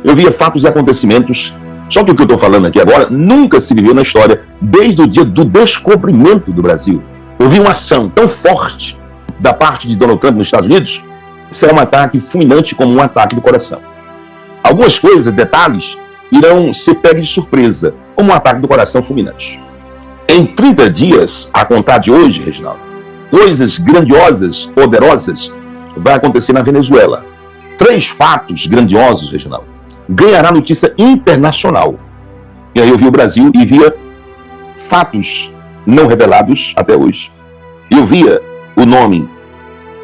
Eu via fatos e acontecimentos, só que o que eu estou falando aqui agora nunca se viveu na história desde o dia do descobrimento do Brasil. Eu vi uma ação tão forte da parte de Donald Trump nos Estados Unidos, será um ataque fulminante como um ataque do coração. Algumas coisas, detalhes, irão ser pegos de surpresa, como um ataque do coração fulminante. Em 30 dias, a contar de hoje, Reginaldo, coisas grandiosas, poderosas, vai acontecer na Venezuela. 3 fatos grandiosos, Reginaldo, ganhará notícia internacional. E aí eu vi o Brasil e via fatos não revelados até hoje. Eu via o nome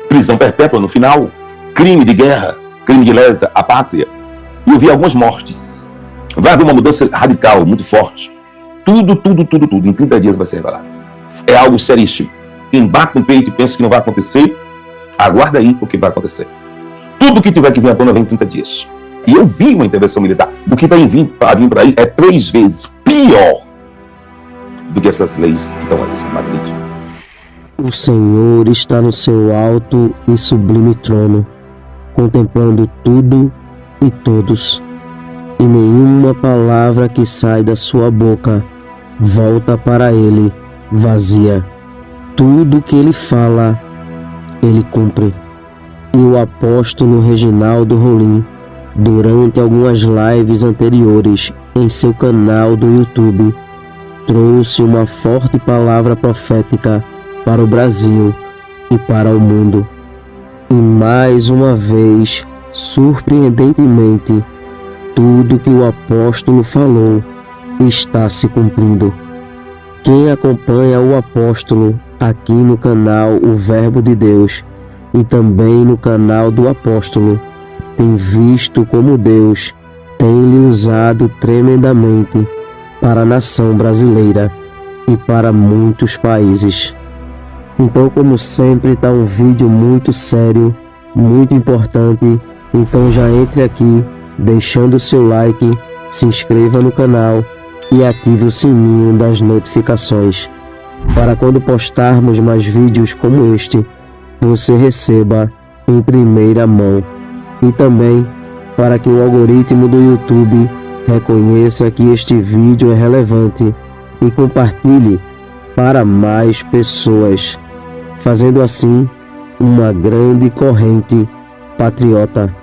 prisão perpétua no final, crime de guerra, crime de lesa à pátria. E eu vi algumas mortes. Vai haver uma mudança radical, muito forte. Tudo, em 30 dias vai ser revelado. É algo seríssimo. Quem bate no peito e pensa que não vai acontecer, aguarda aí o que vai acontecer. Tudo que tiver que vir à tona vem em 30 dias. E eu vi uma intervenção militar. O que está vindo por aí é 3 vezes pior do que essas leis que estão aí, essa magnífica. O Senhor está no seu alto e sublime trono, contemplando tudo e todos. E nenhuma palavra que sai da sua boca volta para ele vazia. Tudo que ele fala, ele cumpre. E o apóstolo Reginaldo Rolim, durante algumas lives anteriores em seu canal do YouTube, trouxe uma forte palavra profética para o Brasil e para o mundo. E mais uma vez, surpreendentemente, tudo que o apóstolo falou está se cumprindo. Quem acompanha o apóstolo aqui no canal O Verbo de Deus e também no canal do apóstolo tem visto como Deus tem lhe usado tremendamente para a nação brasileira e para muitos países. Então, como sempre, está um vídeo muito sério, muito importante. Então já entre aqui, deixando o seu like, se inscreva no canal e ative o sininho das notificações, para quando postarmos mais vídeos como este, você receba em primeira mão. E também para que o algoritmo do YouTube reconheça que este vídeo é relevante e compartilhe para mais pessoas, fazendo assim uma grande corrente patriota.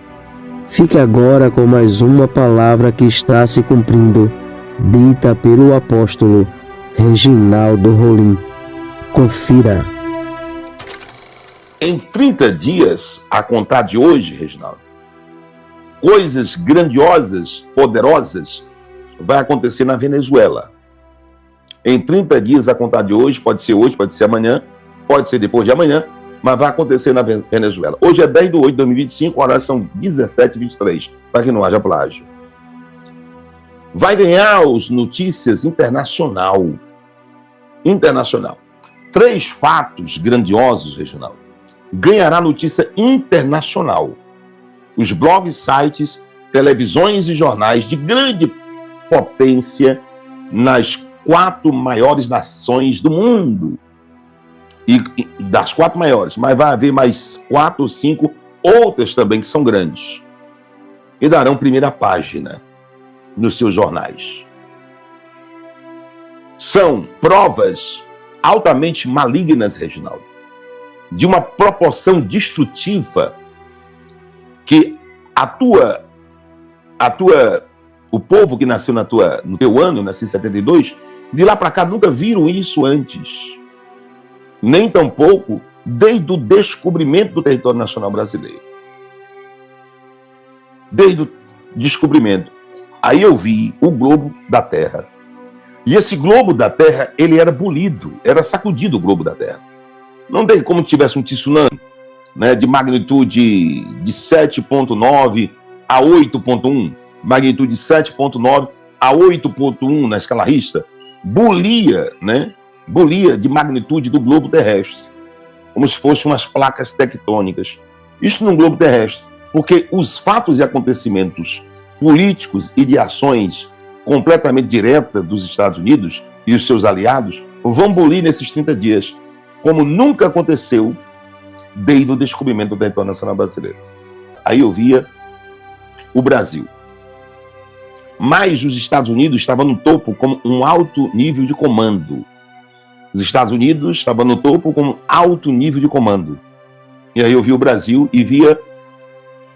Fique agora com mais uma palavra que está se cumprindo, dita pelo apóstolo Reginaldo Rolim. Confira. Em 30 dias, a contar de hoje, Reginaldo, coisas grandiosas, poderosas, vai acontecer na Venezuela. Em 30 dias, a contar de hoje, pode ser amanhã, pode ser depois de amanhã, mas vai acontecer na Venezuela. Hoje é 10/8 de 2025, horas são 17h23, para que não haja plágio. Vai ganhar as notícias internacional. 3 fatos grandiosos, Reginaldo, ganhará notícia internacional. Os blogs, sites, televisões e jornais de grande potência nas 4 maiores nações do mundo. E das 4 maiores, mas vai haver mais 4 ou 5 outras também que são grandes. E darão primeira página nos seus jornais. São provas altamente malignas, Reginaldo, de uma proporção destrutiva que o povo que nasceu no teu ano, nasceu em 72, de lá para cá nunca viram isso antes. Nem tampouco desde o descobrimento do território nacional brasileiro. Desde o descobrimento. Aí eu vi o globo da Terra. E esse globo da Terra, ele era bolido, era sacudido o globo da Terra. Não tem como se tivesse um tsunami, né, de magnitude de 7,9 a 8,1, magnitude de 7,9 a 8,1 na escala Richter, bolia, né? Bolia de magnitude do globo terrestre, como se fossem umas placas tectônicas. Isso no globo terrestre, porque os fatos e acontecimentos políticos e de ações completamente diretas dos Estados Unidos e os seus aliados vão bolir nesses 30 dias, como nunca aconteceu desde o descobrimento do território nacional brasileiro. Aí eu via o Brasil mas os Estados Unidos estavam no topo como um alto nível de comando. Os Estados Unidos estavam no topo como um alto nível de comando. E aí eu vi o Brasil e via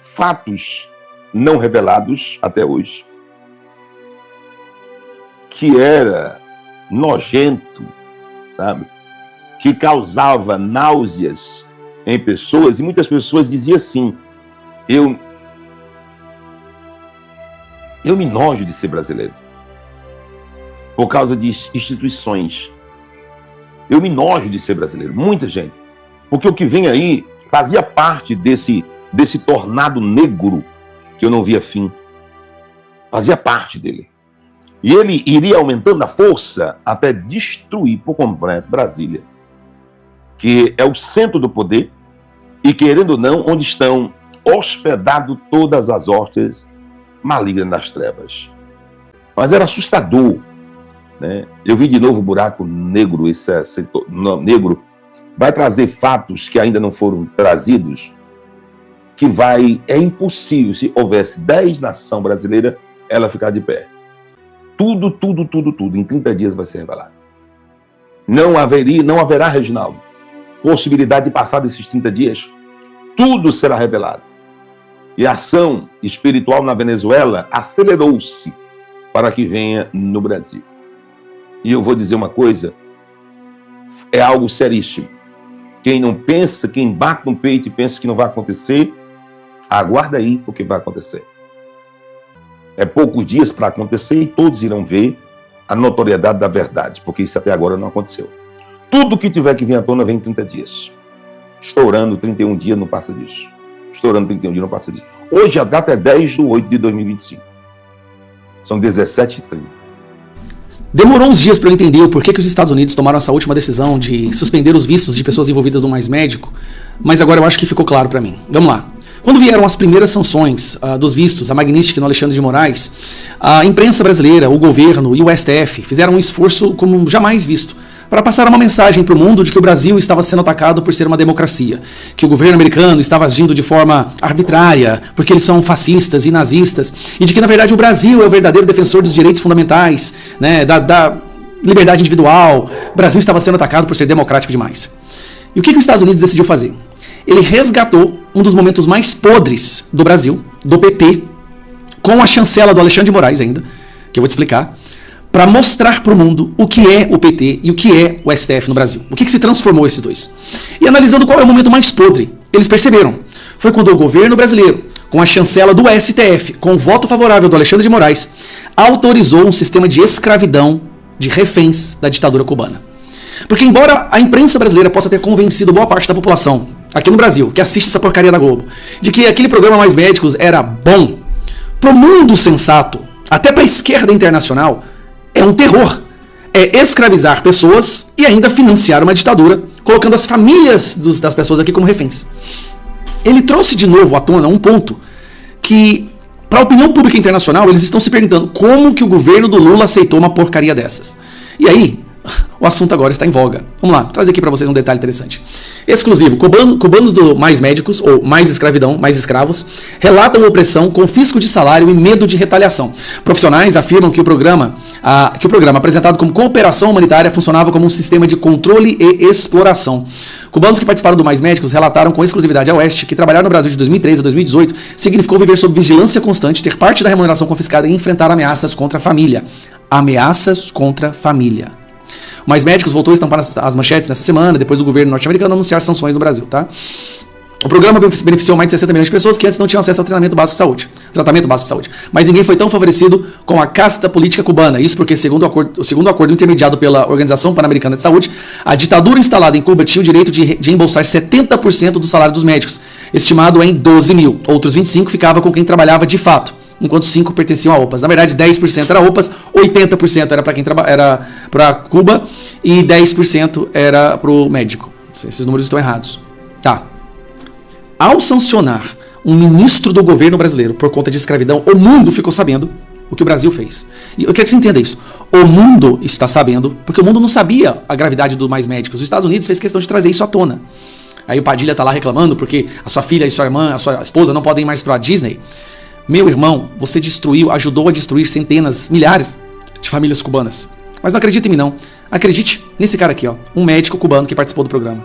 fatos não revelados até hoje, que era nojento, sabe? Que causava náuseas em pessoas, e muitas pessoas diziam assim: eu me nojo de ser brasileiro, por causa de instituições. Eu me nojo de ser brasileiro, muita gente. Porque o que vem aí fazia parte desse tornado negro que eu não via fim. Fazia parte dele. E ele iria aumentando a força até destruir por completo Brasília, que é o centro do poder e, querendo ou não, onde estão hospedadas todas as hostes malignas das trevas. Mas era assustador, né? Eu vi de novo o buraco negro, esse setor negro vai trazer fatos que ainda não foram trazidos, que é impossível, se houvesse 10 nações brasileiras, ela ficar de pé. Tudo, em 30 dias vai ser revelado. Não haverá, Reginaldo, possibilidade de passar desses 30 dias. Tudo será revelado. E a ação espiritual na Venezuela acelerou-se para que venha no Brasil. E eu vou dizer uma coisa, é algo seríssimo. Quem não pensa, quem bate no peito e pensa que não vai acontecer, aguarda aí o que vai acontecer. É poucos dias para acontecer e todos irão ver a notoriedade da verdade, porque isso até agora não aconteceu. Tudo que tiver que vir à tona vem em 30 dias. Estourando 31 dias, não passa disso. Estourando 31 dias, não passa disso. Hoje a data é 10/8/2025. São 17h30. Demorou uns dias para eu entender o porquê que os Estados Unidos tomaram essa última decisão de suspender os vistos de pessoas envolvidas no Mais Médico, mas agora eu acho que ficou claro para mim. Vamos lá. Quando vieram as primeiras sanções dos vistos, a Magnitsky no Alexandre de Moraes, a imprensa brasileira, o governo e o STF fizeram um esforço como jamais visto para passar uma mensagem para o mundo de que o Brasil estava sendo atacado por ser uma democracia, que o governo americano estava agindo de forma arbitrária, porque eles são fascistas e nazistas, e de que, na verdade, o Brasil é o verdadeiro defensor dos direitos fundamentais, né, da liberdade individual. O Brasil estava sendo atacado por ser democrático demais. E o que os Estados Unidos decidiu fazer? Ele resgatou um dos momentos mais podres do Brasil, do PT, com a chancela do Alexandre de Moraes ainda, que eu vou te explicar, para mostrar para o mundo o que é o PT e o que é o STF no Brasil. O que se transformou esses dois. E analisando qual é o momento mais podre, eles perceberam. Foi quando o governo brasileiro, com a chancela do STF, com o voto favorável do Alexandre de Moraes, autorizou um sistema de escravidão de reféns da ditadura cubana. Porque embora a imprensa brasileira possa ter convencido boa parte da população, aqui no Brasil, que assiste essa porcaria da Globo, de que aquele programa Mais Médicos era bom, pro mundo sensato, até pra esquerda internacional, é um terror. É escravizar pessoas e ainda financiar uma ditadura, colocando as famílias das pessoas aqui como reféns. Ele trouxe de novo à tona um ponto que, para a opinião pública internacional, eles estão se perguntando como que o governo do Lula aceitou uma porcaria dessas. E aí, o assunto agora está em voga. Vamos lá, trazer aqui para vocês um detalhe interessante. Exclusivo, cubanos do Mais Médicos, ou Mais Escravidão, Mais Escravos, relatam opressão, confisco de salário e medo de retaliação. Profissionais afirmam que o programa apresentado como cooperação humanitária funcionava como um sistema de controle e exploração. Cubanos que participaram do Mais Médicos relataram com exclusividade ao Oeste que trabalhar no Brasil de 2013 a 2018 significou viver sob vigilância constante, ter parte da remuneração confiscada e enfrentar ameaças contra a família. Ameaças contra a família. O Mais Médicos voltou a estampar as manchetes nessa semana, depois do governo norte-americano anunciar sanções no Brasil, tá? O programa beneficiou mais de 60 milhões de pessoas que antes não tinham acesso ao tratamento básico de saúde. Mas ninguém foi tão favorecido com a casta política cubana. Isso porque, segundo o acordo intermediado pela Organização Pan-Americana de Saúde, a ditadura instalada em Cuba tinha o direito de embolsar 70% do salário dos médicos, estimado em 12 mil. Outros 25 ficava com quem trabalhava de fato, enquanto 5 pertenciam a OPAs. Na verdade, 10% era OPAs, 80% era para quem era para Cuba e 10% era para o médico. Esses números estão errados. Tá. Ao sancionar um ministro do governo brasileiro por conta de escravidão, o mundo ficou sabendo o que o Brasil fez. E eu quero que você entenda isso. O mundo está sabendo, porque o mundo não sabia a gravidade do Mais Médicos. Os Estados Unidos fez questão de trazer isso à tona. Aí o Padilha tá lá reclamando porque a sua filha e sua irmã, a sua esposa não podem ir mais para a Disney. Meu irmão, você ajudou a destruir centenas, milhares de famílias cubanas. Mas não acredite em mim, não. Acredite nesse cara aqui, ó, um médico cubano que participou do programa.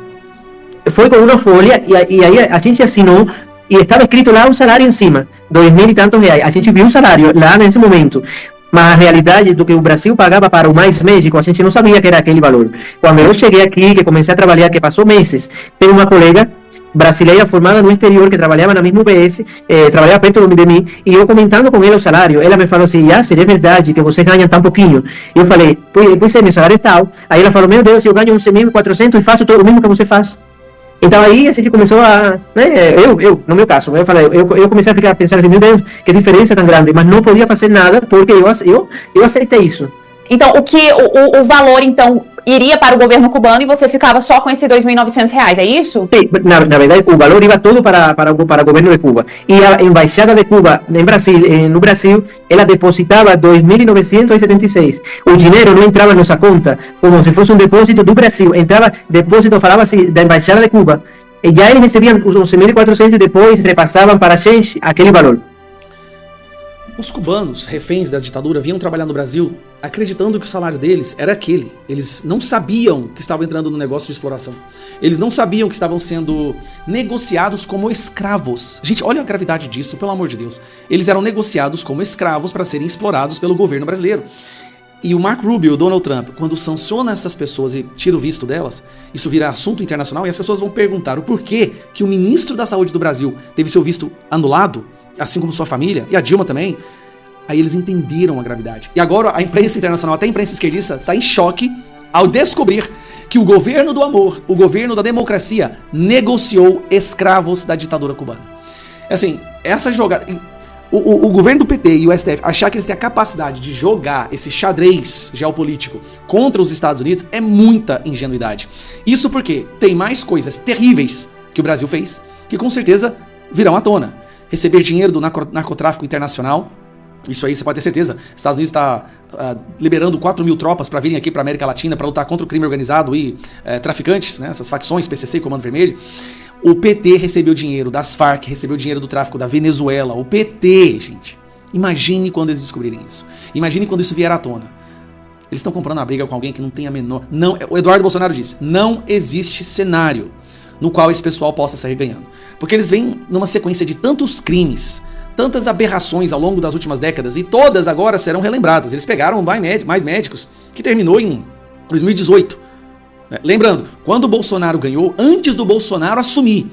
Foi com uma folha e aí a gente assinou e estava escrito lá um salário em cima, 2.000 e tantos reais. A gente viu o salário lá nesse momento. Mas a realidade do que o Brasil pagava para o Mais Médico, a gente não sabia que era aquele valor. Quando eu cheguei aqui, que comecei a trabalhar, que passou meses, tem uma colega brasileira formada no exterior que trabalhava na mesma UBS, trabalhava perto de mim, e eu comentando com ela o salário, ela me falou assim, Yasser, é verdade que vocês ganham tão pouquinho? E eu falei, pois é, meu salário é tal. Aí ela falou, meu Deus, eu ganho 11.400 e faço tudo o mesmo que você faz. Então aí a gente começou a, né, eu no meu caso, eu comecei a pensar assim, meu Deus, que diferença tão grande, mas não podia fazer nada porque eu aceitei isso. Então, o valor, então, iria para o governo cubano e você ficava só com esses R$2.900, é isso? Sim, na verdade, o valor ia todo para o governo de Cuba. E a embaixada de Cuba no Brasil, ela depositava 2.976. O dinheiro não entrava na nossa conta como se fosse um depósito do Brasil. Entrava depósito, falava assim, da embaixada de Cuba. E já eles recebiam os 11.400 e depois repassavam para a gente aquele valor. Os cubanos, reféns da ditadura, vinham trabalhar no Brasil acreditando que o salário deles era aquele. Eles não sabiam que estavam entrando no negócio de exploração. Eles não sabiam que estavam sendo negociados como escravos. Gente, olha a gravidade disso, pelo amor de Deus. Eles eram negociados como escravos para serem explorados pelo governo brasileiro. E o Marco Rubio, o Donald Trump, quando sanciona essas pessoas e tira o visto delas, isso vira assunto internacional e as pessoas vão perguntar o porquê que o ministro da Saúde do Brasil teve seu visto anulado, assim como sua família, e a Dilma também. Aí eles entenderam a gravidade. E agora a imprensa internacional, até a imprensa esquerdista, está em choque ao descobrir que o governo do amor, o governo da democracia, negociou escravos da ditadura cubana. Assim, essa jogada... O governo do PT e o STF achar que eles têm a capacidade de jogar esse xadrez geopolítico contra os Estados Unidos é muita ingenuidade. Isso porque tem mais coisas terríveis que o Brasil fez que com certeza virão à tona. Receber dinheiro do narcotráfico internacional, isso aí você pode ter certeza. Os Estados Unidos está liberando 4.000 tropas para virem aqui para a América Latina para lutar contra o crime organizado e traficantes, né, essas facções, PCC e Comando Vermelho. O PT recebeu dinheiro das Farc, recebeu dinheiro do tráfico da Venezuela. O PT, gente. Imagine quando eles descobrirem isso. Imagine quando isso vier à tona. Eles estão comprando uma briga com alguém que não tem a menor... Não, o Eduardo Bolsonaro disse, não existe cenário no qual esse pessoal possa sair ganhando. Porque eles vêm numa sequência de tantos crimes, tantas aberrações ao longo das últimas décadas, e todas agora serão relembradas. Eles pegaram Mais Médicos, que terminou em 2018. Lembrando, quando o Bolsonaro ganhou, antes do Bolsonaro assumir,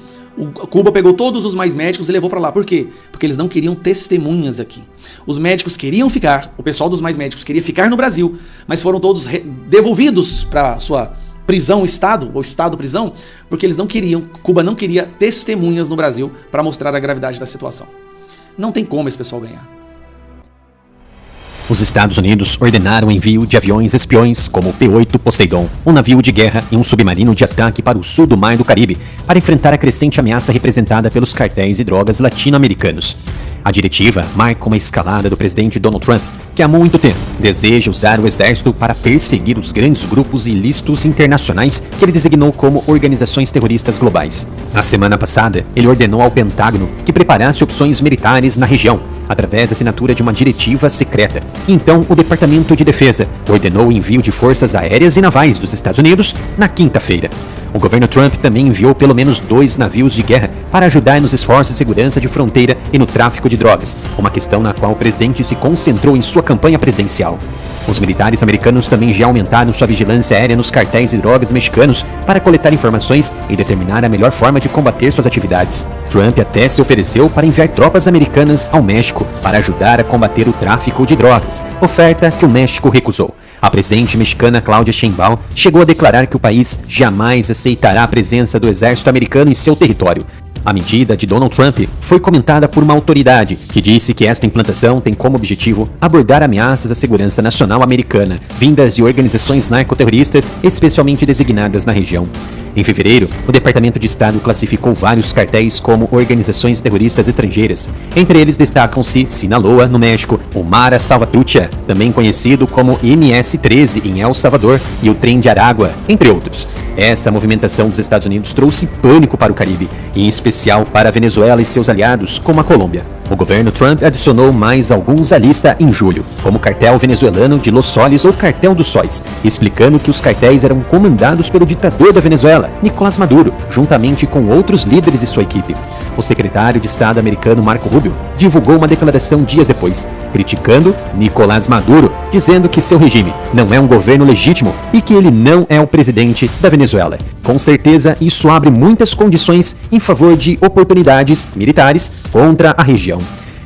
Cuba pegou todos os Mais Médicos e levou pra lá. Por quê? Porque eles não queriam testemunhas aqui. Os médicos queriam ficar, o pessoal dos Mais Médicos queria ficar no Brasil, mas foram todos devolvidos para sua prisão-estado, ou estado-prisão, porque eles não queriam, Cuba não queria testemunhas no Brasil para mostrar a gravidade da situação. Não tem como esse pessoal ganhar. Os Estados Unidos ordenaram o envio de aviões espiões como o P-8 Poseidon, um navio de guerra e um submarino de ataque para o sul do Mar do Caribe, para enfrentar a crescente ameaça representada pelos cartéis de drogas latino-americanos. A diretiva marca uma escalada do presidente Donald Trump, que há muito tempo deseja usar o exército para perseguir os grandes grupos ilícitos internacionais que ele designou como organizações terroristas globais. Na semana passada, ele ordenou ao Pentágono que preparasse opções militares na região, através da assinatura de uma diretiva secreta. Então, o Departamento de Defesa ordenou o envio de forças aéreas e navais dos Estados Unidos na quinta-feira. O governo Trump também enviou pelo menos 2 navios de guerra para ajudar nos esforços de segurança de fronteira e no tráfico de drogas, uma questão na qual o presidente se concentrou em sua campanha presidencial. Os militares americanos também já aumentaram sua vigilância aérea nos cartéis de drogas mexicanos para coletar informações e determinar a melhor forma de combater suas atividades. Trump até se ofereceu para enviar tropas americanas ao México para ajudar a combater o tráfico de drogas, oferta que o México recusou. A presidente mexicana Claudia Sheinbaum chegou a declarar que o país jamais aceitará a presença do exército americano em seu território. A medida de Donald Trump foi comentada por uma autoridade que disse que esta implantação tem como objetivo abordar ameaças à segurança nacional americana, vindas de organizações narcoterroristas especialmente designadas na região. Em fevereiro, o Departamento de Estado classificou vários cartéis como organizações terroristas estrangeiras. Entre eles destacam-se Sinaloa, no México, o Mara Salvatrucha, também conhecido como MS-13 em El Salvador, e o Tren de Aragua, entre outros. Essa movimentação dos Estados Unidos trouxe pânico para o Caribe, em especial para a Venezuela e seus aliados, como a Colômbia. O governo Trump adicionou mais alguns à lista em julho, como o cartel venezuelano de Los Soles ou cartel dos Sóis, explicando que os cartéis eram comandados pelo ditador da Venezuela, Nicolás Maduro, juntamente com outros líderes de sua equipe. O secretário de Estado americano Marco Rubio divulgou uma declaração dias depois, criticando Nicolás Maduro, dizendo que seu regime não é um governo legítimo e que ele não é o presidente da Venezuela. Com certeza, isso abre muitas condições em favor de oportunidades militares contra a região.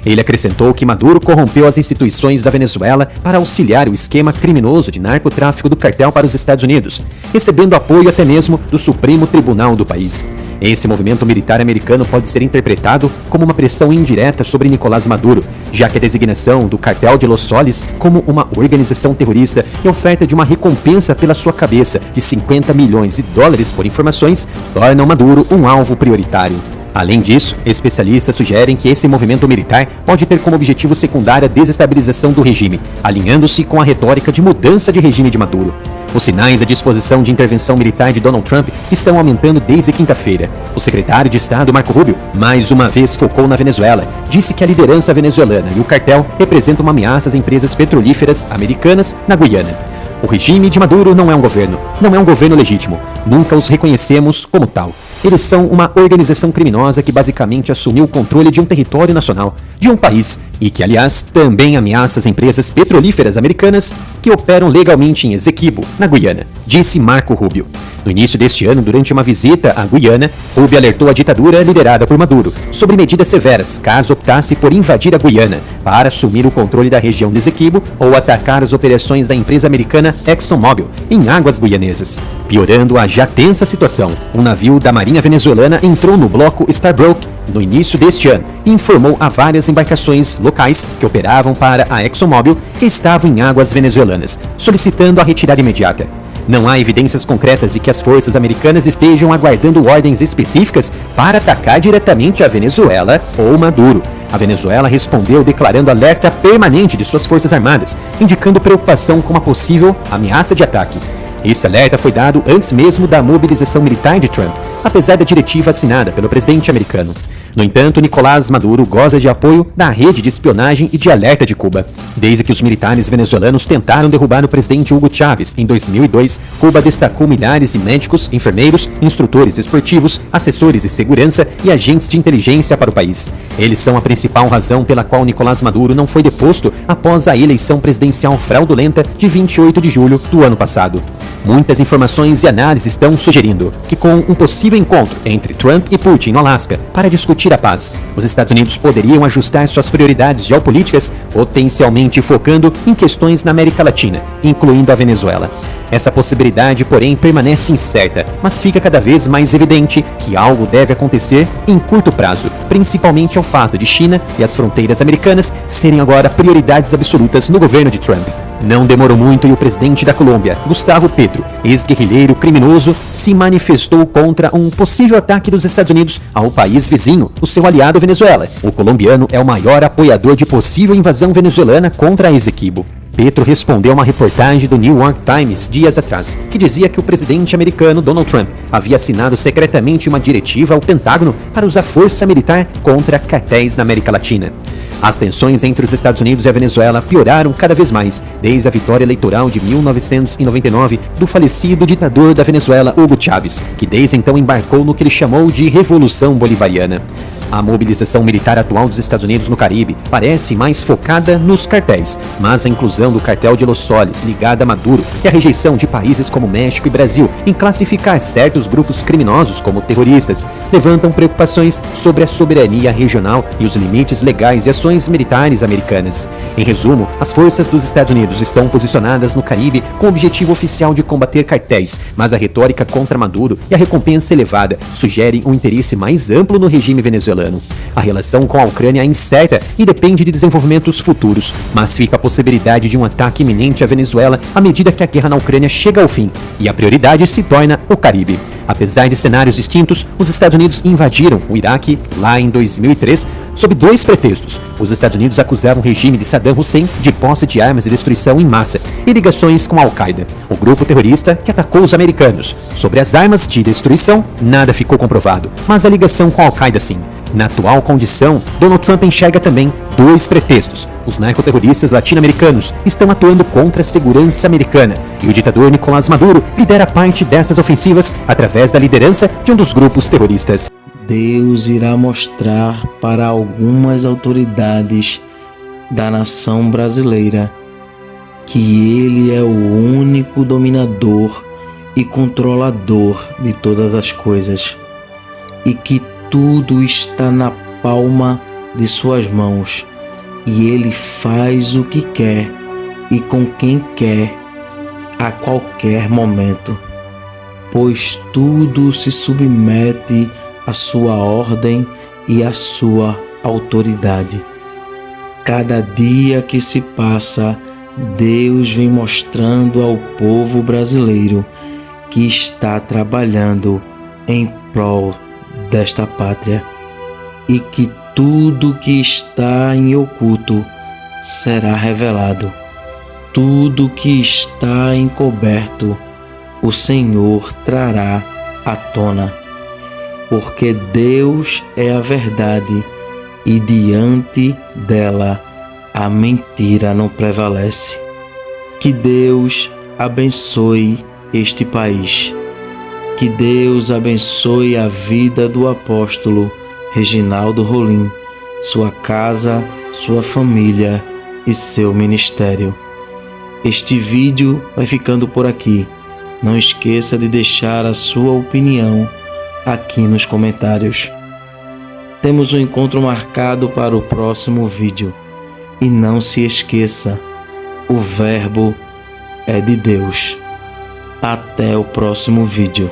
Ele acrescentou que Maduro corrompeu as instituições da Venezuela para auxiliar o esquema criminoso de narcotráfico do cartel para os Estados Unidos, recebendo apoio até mesmo do Supremo Tribunal do país. Esse movimento militar americano pode ser interpretado como uma pressão indireta sobre Nicolás Maduro, já que a designação do cartel de Los Soles como uma organização terrorista e a oferta de uma recompensa pela sua cabeça de 50 milhões de dólares por informações tornam Maduro um alvo prioritário. Além disso, especialistas sugerem que esse movimento militar pode ter como objetivo secundário a desestabilização do regime, alinhando-se com a retórica de mudança de regime de Maduro. Os sinais da disposição de intervenção militar de Donald Trump estão aumentando desde quinta-feira. O secretário de Estado, Marco Rubio, mais uma vez focou na Venezuela. Disse que a liderança venezuelana e o cartel representam uma ameaça às empresas petrolíferas americanas na Guiana. O regime de Maduro não é um governo legítimo. Nunca os reconhecemos como tal. Eles são uma organização criminosa que basicamente assumiu o controle de um território nacional, de um país, e que, aliás, também ameaça as empresas petrolíferas americanas que operam legalmente em Essequibo, na Guiana, disse Marco Rubio. No início deste ano, durante uma visita à Guiana, Rubio alertou a ditadura liderada por Maduro sobre medidas severas caso optasse por invadir a Guiana para assumir o controle da região de Essequibo ou atacar as operações da empresa americana ExxonMobil em águas guianesas. Piorando a já tensa situação, um navio da Marinha venezuelana entrou no bloco Starbrook no início deste ano e informou a várias embarcações locais que operavam para a ExxonMobil que estavam em águas venezuelanas, solicitando a retirada imediata. Não há evidências concretas de que as forças americanas estejam aguardando ordens específicas para atacar diretamente a Venezuela ou Maduro. A Venezuela respondeu declarando alerta permanente de suas forças armadas, indicando preocupação com uma possível ameaça de ataque. Esse alerta foi dado antes mesmo da mobilização militar de Trump, apesar da diretiva assinada pelo presidente americano. No entanto, Nicolás Maduro goza de apoio da rede de espionagem e de alerta de Cuba. Desde que os militares venezuelanos tentaram derrubar o presidente Hugo Chávez em 2002, Cuba destacou milhares de médicos, enfermeiros, instrutores esportivos, assessores de segurança e agentes de inteligência para o país. Eles são a principal razão pela qual Nicolás Maduro não foi deposto após a eleição presidencial fraudulenta de 28 de julho do ano passado. Muitas informações e análises estão sugerindo que, com um possível encontro entre Trump e Putin no Alasca para discutir a paz, os Estados Unidos poderiam ajustar suas prioridades geopolíticas, potencialmente focando em questões na América Latina, incluindo a Venezuela. Essa possibilidade, porém, permanece incerta, mas fica cada vez mais evidente que algo deve acontecer em curto prazo, principalmente ao fato de China e as fronteiras americanas serem agora prioridades absolutas no governo de Trump. Não demorou muito e o presidente da Colômbia, Gustavo Petro, ex-guerrilheiro criminoso, se manifestou contra um possível ataque dos Estados Unidos ao país vizinho, o seu aliado Venezuela. O colombiano é o maior apoiador de possível invasão venezuelana contra Essequibo. Petro respondeu a uma reportagem do New York Times dias atrás, que dizia que o presidente americano Donald Trump havia assinado secretamente uma diretiva ao Pentágono para usar força militar contra cartéis na América Latina. As tensões entre os Estados Unidos e a Venezuela pioraram cada vez mais desde a vitória eleitoral de 1999 do falecido ditador da Venezuela, Hugo Chávez, que desde então embarcou no que ele chamou de Revolução Bolivariana. A mobilização militar atual dos Estados Unidos no Caribe parece mais focada nos cartéis, mas a inclusão do cartel de Los Soles ligada a Maduro e a rejeição de países como México e Brasil em classificar certos grupos criminosos como terroristas levantam preocupações sobre a soberania regional e os limites legais e ações militares americanas. Em resumo, as forças dos Estados Unidos estão posicionadas no Caribe com o objetivo oficial de combater cartéis, mas a retórica contra Maduro e a recompensa elevada sugerem um interesse mais amplo no regime venezuelano. A relação com a Ucrânia é incerta e depende de desenvolvimentos futuros, mas fica a possibilidade de um ataque iminente à Venezuela à medida que a guerra na Ucrânia chega ao fim e a prioridade se torna o Caribe. Apesar de cenários distintos, os Estados Unidos invadiram o Iraque lá em 2003 sob 2 pretextos. Os Estados Unidos acusavam o regime de Saddam Hussein de posse de armas de destruição em massa e ligações com a Al-Qaeda, o grupo terrorista que atacou os americanos. Sobre as armas de destruição, nada ficou comprovado, mas a ligação com a Al-Qaeda sim. Na atual condição, Donald Trump enxerga também 2 pretextos. Os narcoterroristas latino-americanos estão atuando contra a segurança americana e o ditador Nicolás Maduro lidera parte dessas ofensivas através da liderança de um dos grupos terroristas. Deus irá mostrar para algumas autoridades da nação brasileira que Ele é o único dominador e controlador de todas as coisas e que tudo está na palma de suas mãos e Ele faz o que quer e com quem quer a qualquer momento, pois tudo se submete à sua ordem e à sua autoridade. Cada dia que se passa, Deus vem mostrando ao povo brasileiro que está trabalhando em prol desta pátria e que tudo que está em oculto será revelado. Tudo que está encoberto, o Senhor trará à tona, porque Deus é a verdade e diante dela a mentira não prevalece. Que Deus abençoe este país. Que Deus abençoe a vida do apóstolo Reginaldo Rolim, sua casa, sua família e seu ministério. Este vídeo vai ficando por aqui. Não esqueça de deixar a sua opinião aqui nos comentários. Temos um encontro marcado para o próximo vídeo. E não se esqueça, o Verbo é de Deus. Até o próximo vídeo.